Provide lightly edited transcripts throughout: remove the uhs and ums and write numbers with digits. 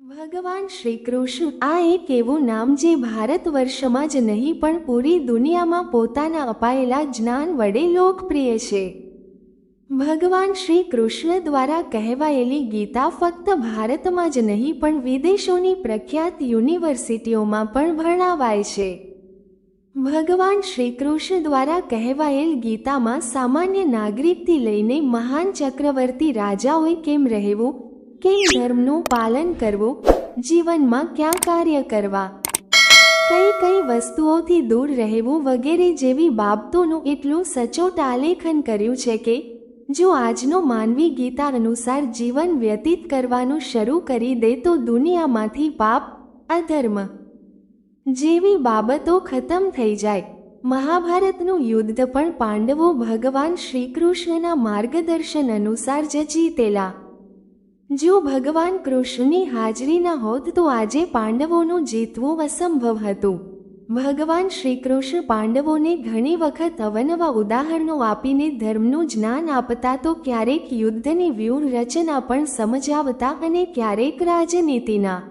ભગવાન શ્રી કૃષ્ણ આ એક એવું નામ જે ભારત વર્ષમાં જ નહીં પણ પૂરી દુનિયામાં પોતાના અપાયેલા જ્ઞાન વડે લોકપ્રિય છે. ભગવાન શ્રી કૃષ્ણ દ્વારા કહેવાયેલી ગીતા ફક્ત ભારતમાં જ નહીં પણ વિદેશોની પ્રખ્યાત યુનિવર્સિટીઓમાં પણ ભણાવાય છે. ભગવાન શ્રી કૃષ્ણ દ્વારા કહેવાયેલ ગીતામાં સામાન્ય નાગરિકથી લઈને મહાન ચક્રવર્તી રાજાઓએ કેમ રહેવું, કેમ ધર્મનું પાલન કરવું, જીવનમાં ક્યાં કાર્ય કરવા, કઈ કઈ વસ્તુઓથી દૂર રહેવું વગેરે જેવી બાબતોનું એટલું સચોટ આલેખન કર્યું છે કે જો આજનો માનવી ગીતા અનુસાર જીવન વ્યતીત કરવાનું શરૂ કરી દે તો દુનિયામાંથી પાપ, અધર્મ જેવી બાબતો ખતમ થઈ જાય. મહાભારતનું યુદ્ધ પણ પાંડવો ભગવાન શ્રી કૃષ્ણના માર્ગદર્શન અનુસાર જ જીતેલા. જો ભગવાન કૃષ્ણની હાજરી ન હોત તો આજે પાંડવોનું જીતવું અસંભવ હતું. ભગવાન શ્રી કૃષ્ણ પાંડવોને ઘણી વખત અવનવા ઉદાહરણો આપીને ધર્મનું જ્ઞાન આપતા તો ક્યારેક યુદ્ધની વ્યૂહરચના પણ સમજાવતા અને ક્યારેક રાજનીતિના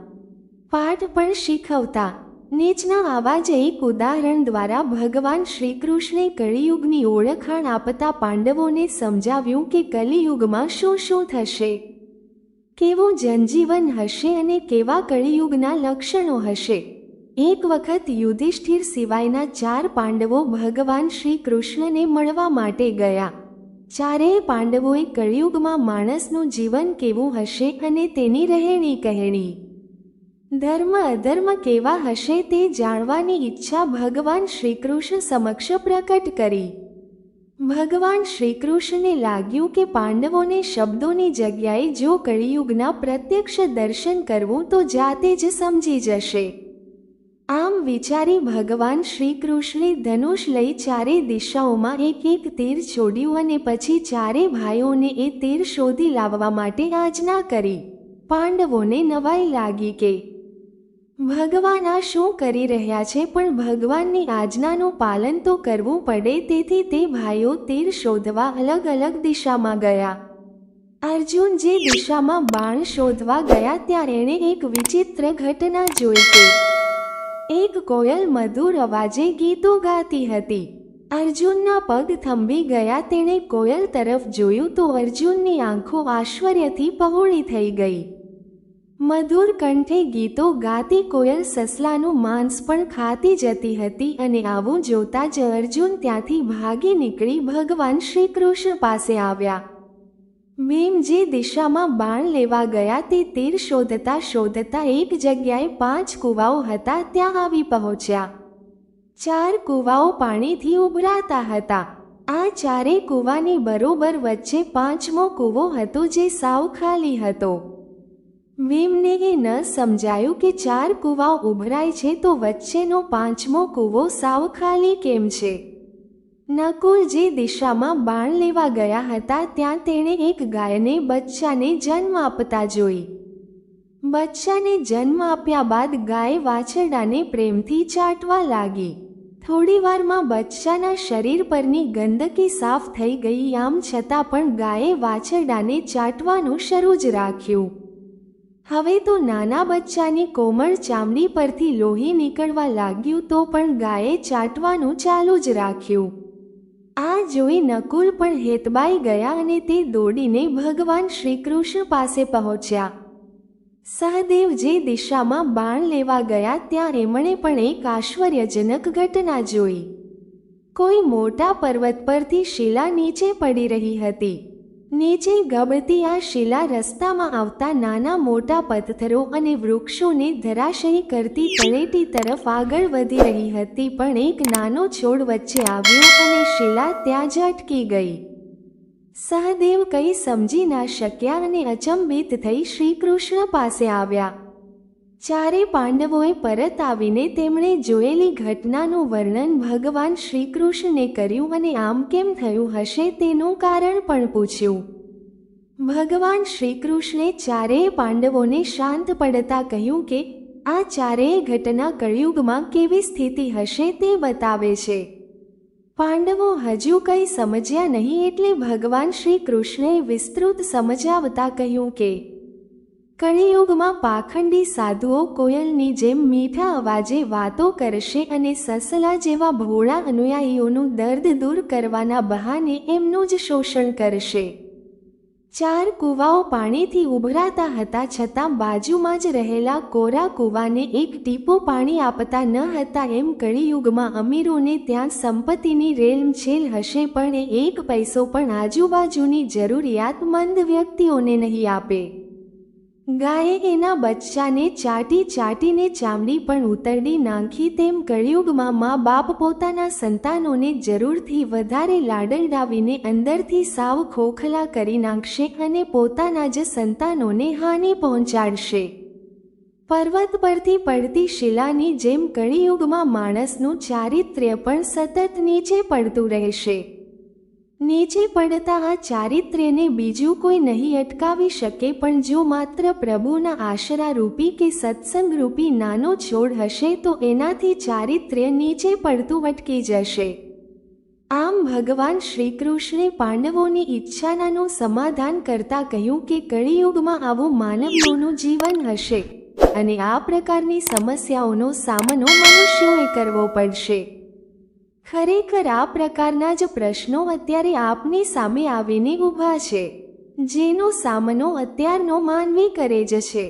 પાઠ પણ શીખવતા. નીચના આવા જ એક ઉદાહરણ દ્વારા ભગવાન શ્રી કૃષ્ણે કલિયુગની ઓળખાણ આપતા પાંડવોને સમજાવ્યું કે કલિયુગમાં શું શું થશે, કેવું જનજીવન હશે અને કેવા કલિયુગના લક્ષણો હશે. એક વખત યુધિષ્ઠિર સિવાયના 4 પાંડવો ભગવાન શ્રી કૃષ્ણને મળવા માટે ગયા. ચારેય પાંડવોએ કલિયુગમાં માણસનું જીવન કેવું હશે અને તેની રહેણી કહેણી, ધર્મ અધર્મ કેવા હશે તે જાણવાની ઈચ્છા ભગવાન શ્રી કૃષ્ણ સમક્ષ પ્રકટ કરી. ભગવાન શ્રી કૃષ્ણને લાગ્યું કે પાંડવોને શબ્દોની જગ્યાએ જો કલિયુગના પ્રત્યક્ષ દર્શન કરવું તો જાતે જ સમજી જશે. આમ વિચારી ભગવાન શ્રી કૃષ્ણે ધનુષ લઈ ચારે દિશાઓમાં એક એક તીર છોડ્યું અને પછી ચારે ભાઈઓને એ તીર શોધી લાવવા માટે આજ્ઞા કરી. પાંડવોને નવાઈ લાગી કે ભગવાન આ શું કરી રહ્યા છે, પણ ભગવાનની આજ્ઞાનું પાલન તો કરવું પડે. તેથી તે ભાઈઓ તીર શોધવા અલગ અલગ દિશામાં ગયા. અર્જુન જે દિશામાં બાણ શોધવા ગયા ત્યાં એણે એક વિચિત્ર ઘટના જોઈ કે એક કોયલ મધુર અવાજે ગીતો ગાતી હતી. અર્જુનના પગ થંભી ગયા. તેણે કોયલ તરફ જોયું તો અર્જુનની આંખો આશ્ચર્યથી પહોળી થઈ ગઈ. મધુર કંઠે ગીતો ગાતી કોયલ સસલાનું માંસ પણ ખાતી જતી હતી અને આવું જોતા જ અર્જુન ત્યાંથી ભાગી નીકળી ભગવાન શ્રી કૃષ્ણ પાસે આવ્યા. ભીમ જે દિશામાં બાણ લેવા ગયા તે તીર શોધતા શોધતા એક જગ્યાએ 5 કૂવાઓ હતા ત્યાં આવી પહોંચ્યા. 4 કૂવાઓ પાણીથી ઉભરાતા હતા. આ ચારે કૂવાની બરોબર વચ્ચે 5મો કૂવો હતો જે સાવ ખાલી હતો. ભીમને એ ન સમજાયું કે 4 કૂવાઓ ઉભરાય છે તો વચ્ચેનો 5મો કૂવો સાવ ખાલી કેમ છે. નકુલ જે દિશામાં બાણ લેવા ગયા હતા ત્યાં તેણે એક ગાયને બચ્ચાને જન્મ આપતા જોઈ. બચ્ચાને જન્મ આપ્યા બાદ ગાય વાછરડાને પ્રેમથી ચાટવા લાગી. થોડીવારમાં બચ્ચાના શરીર પરની ગંદકી સાફ થઈ ગઈ. આમ છતાં પણ ગાયે વાછરડાને ચાટવાનું શરૂ જ રાખ્યું. હવે તો નાના બચ્ચાની કોમળ ચામડી પરથી લોહી નીકળવા લાગ્યું તો પણ ગાયે ચાટવાનું ચાલુ જ રાખ્યું. આ જોઈ નકુલ પણ હેતબાઈ ગયા અને તે દોડીને ભગવાન શ્રી કૃષ્ણ પાસે પહોંચ્યા. સહદેવ જે દિશામાં બાણ લેવા ગયા ત્યાં એમણે પણ એક આશ્ચર્યજનક ઘટના જોઈ. કોઈ મોટા પર્વત પરથી શિલા નીચે પડી રહી હતી. નીચે ગબડતી આ શિલા રસ્તામાં આવતા નાના મોટા પથ્થરો અને વૃક્ષોને ધરાશયી કરતી તળેટી તરફ આગળ વધી રહી હતી. પણ એક નાનો છોડ વચ્ચે આવ્યો અને શિલા ત્યાં જ અટકી ગઈ. સહદેવ કંઈ સમજી ના શક્યા અને અચંબિત થઈ શ્રી કૃષ્ણ પાસે આવ્યા. ચારે પાંડવોએ પરત આવીને તેમણે જોયેલી ઘટનાનું વર્ણન ભગવાન શ્રી કૃષ્ણને કર્યું અને આમ કેમ થયું હશે તેનું કારણ પણ પૂછ્યું. ભગવાન શ્રી કૃષ્ણે ચારેય પાંડવોને શાંત પડતા કહ્યું કે આ ચારેય ઘટના કળિયુગમાં કેવી સ્થિતિ હશે તે બતાવે છે. પાંડવો હજુ કંઈ સમજ્યા નહીં એટલે ભગવાન શ્રી કૃષ્ણે વિસ્તૃત સમજાવતા કહ્યું કે કળિયુગમાં પાખંડી સાધુઓ કોયલની જેમ મીઠા અવાજે વાતો કરશે અને સસલા જેવા ભોળા અનુયાયીઓનું દર્દ દૂર કરવાના બહાને એમનું જ શોષણ કરશે. 4 કૂવાઓ પાણીથી ઉભરાતા હતા, છતાં બાજુમાં જ રહેલા કોરા કૂવાને એક ટીપું પાણી આપતા ન હતા. એમ કળિયુગમાં અમીરોને ત્યાં સંપત્તિની રેલમછેલ હશે, પણ એ 1 પૈસો પણ આજુબાજુની જરૂરિયાતમંદ વ્યક્તિઓને નહીં આપે. ગાયે એના બચ્ચાને ચાટીને ચામડી પણ ઉતરડી નાખી, તેમ કળિયુગમાં મા બાપ પોતાના સંતાનોને જરૂરથી વધારે લાડલડાવીને અંદરથી સાવ ખોખલા કરી નાખશે અને પોતાના જ સંતાનોને હાનિ પહોંચાડશે. પર્વત પરથી પડતી શિલાની જેમ કળિયુગમાં માણસનું ચારિત્ર્ય પણ સતત નીચે પડતું રહેશે. નીચે પડતા આ ચારિત્ર્યને બીજું કોઈ નહીં અટકાવી શકે, પણ જો માત્ર પ્રભુના આશરારૂપી કે સત્સંગરૂપી નાનો છોડ હશે તો એનાથી ચારિત્ર્ય નીચે પડતું અટકી જશે. આમ ભગવાન શ્રીકૃષ્ણે પાંડવોની ઈચ્છાનાનું સમાધાન કરતા કહ્યું કે કળિયુગમાં આવું માનવીઓનું જીવન હશે અને આ પ્રકારની સમસ્યાઓનો સામનો મનુષ્યોએ કરવો પડશે. ખરેખર આ પ્રકારના જ પ્રશ્નો અત્યારે આપની સામે આવીને ઊભા છે, જેનો સામનો અત્યારનો માનવી કરે જ છે.